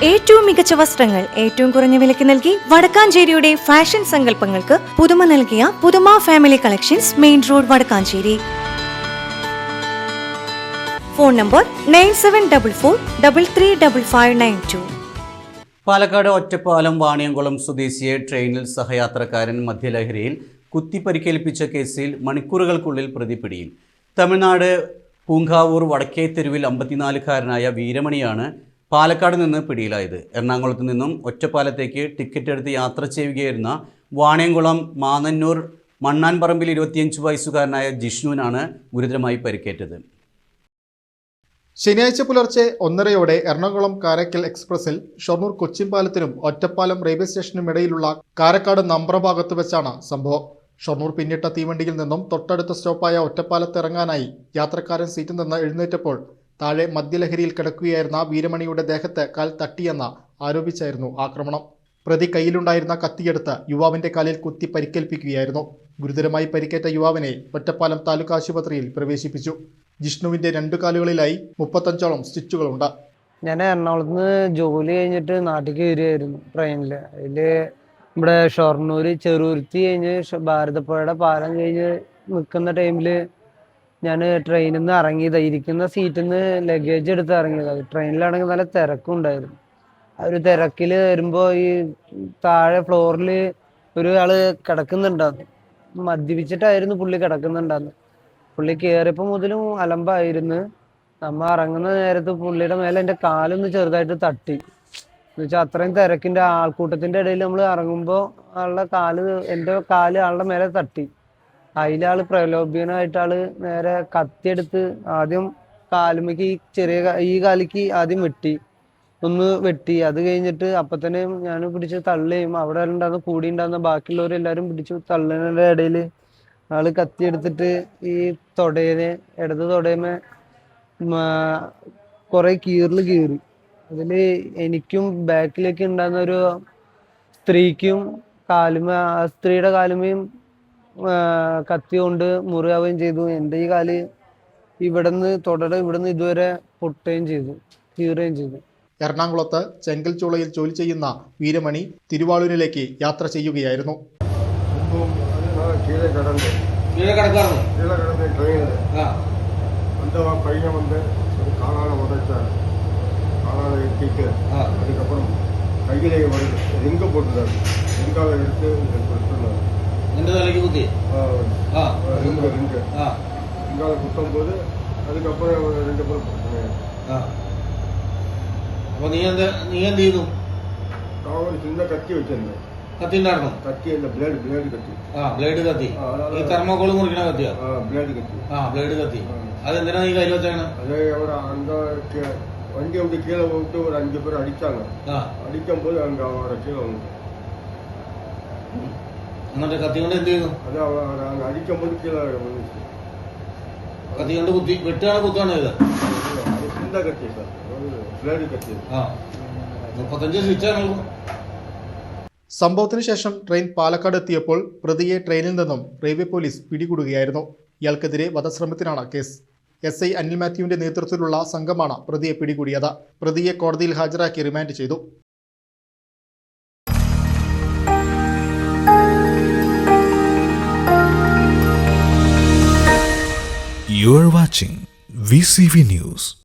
ഏറ്റവും മികച്ച വസ്ത്രങ്ങൾ ഏറ്റവും കുറഞ്ഞ വിലയ്ക്ക് നൽകി വടക്കാഞ്ചേരിയുടെ ഫാഷൻ സങ്കല്പങ്ങൾക്ക് പുതുമ നൽകിയ പുതുമ family collections, main road, Vadakkancheri. Phone number 9744335592. Palakkad Ottapalam Vaniyamkulam സ്വദേശിയെ ട്രെയിനിൽ സഹയാത്രക്കാരൻ മദ്യലഹരിയിൽ കുത്തിപ്പരിക്കേൽപ്പിച്ച കേസിൽ മണിക്കൂറുകൾക്കുള്ളിൽ പ്രതി പിടിയിൽ. തമിഴ്നാട് പൂങ്കാവൂർ വടക്കേത്തെരുവിൽ 54-കാരനായ വീരമണിയാണ് പാലക്കാട് നിന്ന് പിടിയിലായത്. എറണാകുളത്ത് നിന്നും ഒറ്റപ്പാലത്തേക്ക് ടിക്കറ്റ് എടുത്ത് യാത്ര ചെയ്യുകയായിരുന്ന വാണിയംകുളം മാന്നന്നൂർ മണ്ണാൻപറമ്പിൽ 25 വയസ്സുകാരനായ ജിഷ്ണുവിനാണ് ഗുരുതരമായി പരിക്കേറ്റത്. ശനിയാഴ്ച പുലർച്ചെ 1:30 എറണാകുളം കാരക്കൽ എക്സ്പ്രസിൽ ഷൊർണൂർ കൊച്ചിൻപാലത്തിനും ഒറ്റപ്പാലം റെയിൽവേ സ്റ്റേഷനും ഇടയിലുള്ള കാരക്കാട് നമ്പ്ര ഭാഗത്ത് വെച്ചാണ് സംഭവം. ഷൊർണൂർ പിന്നിട്ട തീവണ്ടിയിൽ നിന്നും തൊട്ടടുത്ത സ്റ്റോപ്പായ ഒറ്റപ്പാലത്ത് ഇറങ്ങാനായി യാത്രക്കാരൻ സീറ്റിൽ നിന്ന് എഴുന്നേറ്റപ്പോൾ താഴെ മദ്യലഹരിയിൽ കിടക്കുകയായിരുന്ന വീരമണിയുടെ ദേഹത്ത് കാൽ തട്ടിയെന്ന് ആരോപിച്ചായിരുന്നു ആക്രമണം. പ്രതി കയ്യിലുണ്ടായിരുന്ന കത്തിയെടുത്ത് യുവാവിന്റെ കാലിൽ കുത്തി പരിക്കേൽപ്പിക്കുകയായിരുന്നു. ഗുരുതരമായി പരിക്കേറ്റ യുവാവിനെ ഒറ്റപ്പാലം താലൂക്ക് ആശുപത്രിയിൽ പ്രവേശിപ്പിച്ചു. ജിഷ്ണുവിന്റെ 2 കാലുകളിലായി 35ഓളം സ്റ്റിച്ചുകളുണ്ട്. ഞാൻ എറണാകുളത്ത് നിന്ന് ജോലി കഴിഞ്ഞിട്ട് നാട്ടിലേക്ക് വരികയായിരുന്നു ട്രെയിനില്. അതില് ഇവിടെ ഷൊർണൂർ ചെറുരുത്തി കഴിഞ്ഞ് ഭാരതപ്പുഴയുടെ പാലം കഴിഞ്ഞ് നിൽക്കുന്ന ടൈമില് ഞാൻ ട്രെയിനിൽ നിന്ന് ഇറങ്ങിയത്. ഇരിക്കുന്ന സീറ്റിൽ നിന്ന് ലഗേജ് എടുത്ത് ഇറങ്ങിയത്. ട്രെയിനിലാണെങ്കിൽ നല്ല തിരക്കുണ്ടായിരുന്നു. ആ ഒരു തിരക്കിൽ വരുമ്പോൾ ഈ താഴെ ഫ്ലോറിൽ ഒരാള് കിടക്കുന്നുണ്ടായിരുന്നു. മദ്യപിച്ചിട്ടായിരുന്നു പുള്ളി കിടക്കുന്നുണ്ടായിരുന്നു. പുള്ളി കയറിയപ്പോൾ മുതലും അലമ്പായിരുന്നു. നമ്മ ഇറങ്ങുന്ന നേരത്ത് പുള്ളിയുടെ മേലെ എൻ്റെ കാലൊന്ന് ചെറുതായിട്ട് തട്ടി. എന്ന് വെച്ചാൽ അത്രയും തിരക്കിൻ്റെ ആൾക്കൂട്ടത്തിൻ്റെ ഇടയിൽ നമ്മൾ ഇറങ്ങുമ്പോൾ എൻ്റെ കാല് ആളുടെ മേലെ തട്ടി. അതിലാള് പ്രലോഭനായിട്ട് നേരെ കത്തിയെടുത്ത് ആദ്യം കാലുമേക്ക് ഈ കാലിക്ക് ആദ്യം ഒന്ന് വെട്ടി. അത് കഴിഞ്ഞിട്ട് അപ്പം തന്നെ ഞാൻ പിടിച്ച് തള്ളുകയും അവിടെ ഉണ്ടാകുന്ന കൂടി ഉണ്ടാകുന്ന ബാക്കിയുള്ളവരെല്ലാവരും പിടിച്ച് തള്ളുന്നതിൻ്റെ ഇടയിൽ ആള് കത്തിയെടുത്തിട്ട് ഈ ഇടത് തൊടയമേ കുറെ കീറി. അതില് എനിക്കും ബാക്കിലേക്ക് ഉണ്ടാകുന്ന ഒരു സ്ത്രീക്കും ആ സ്ത്രീയുടെ കാലുമേയും കത്തി കൊണ്ട് മുറിയാവുകയും ചെയ്തു. എൻ്റെ ഈ കാല് ഇവിടുന്ന് ഇതുവരെ പൊട്ടുകയും ചെയ്തു, കീറുകയും ചെയ്തു. എറണാകുളത്ത് ചെങ്കൽച്ചോളയിൽ ജോലി ചെയ്യുന്ന വീരമണി തിരുവാളൂരിലേക്ക് യാത്ര ചെയ്യുകയായിരുന്നു. கீழே கிடந்து ட்ரெயினில் அந்த பையன் ஒரு காலால் உடைச்சார். காலால் எட்டிட்டு அதுக்கப்புறம் கையிலே வருது ரிங்கை போட்டுட்டார். ரிங்கால் எடுத்து கொடுத்துருந்தார். ரிங்கால குத்தும் போது அதுக்கப்புறம் 2 பேரும் അപ്പോൾ നീ എന്ത് ചെയ്തു? ஒரு சின்ன கத்தி வச்சிருந்தேன். കത്തി ഉണ്ടായിരുന്നു? കത്തി അല്ല, ബ്ലേഡ് കത്തി. ബ്ലേഡ് കത്തി. ഈ തെർമോകോൾ മുറിക്കണ കത്തിയാ? ബ്ലേഡ് കത്തി. ബ്ലേഡ് കത്തി. അതെന്തിനാ നീ കയ്യിൽ വെച്ചാണ്? അതേ അവിടെ വണ്ടി അവിടെ കീഴെ പോയിട്ട് ഒരു 5 പേർ അടിച്ചാണ്. അടിക്കുമ്പോൾ അവിടെ കീഴെ വന്നു. എന്നിട്ട് കത്തി കൊണ്ട് എന്ത് ചെയ്തു? അത് അടിക്കുമ്പോൾ കീഴെ കത്തി കൊണ്ട് കുത്തി വെട്ടുകയാണ് കുത്താണ് ചെയ്തത്? ചിന്ത കത്തി സാർ, ബ്ലേഡ് കത്തി. 35 സ്വിച്ചാണ്. സംഭവത്തിന് ശേഷം ട്രെയിൻ പാലക്കാട് എത്തിയപ്പോൾ പ്രതിയെ ട്രെയിനിൽ നിന്നും റെയിൽവേ പോലീസ് പിടികൂടുകയായിരുന്നു. ഇയാൾക്കെതിരെ വധശ്രമത്തിനാണ് കേസ്. SI അനിൽ മാത്യുവിന്റെ നേതൃത്വത്തിലുള്ള സംഘമാണ് പ്രതിയെ പിടികൂടിയത്. പ്രതിയെ കോടതിയിൽ ഹാജരാക്കി റിമാൻഡ് ചെയ്തു. You are watching VCV News.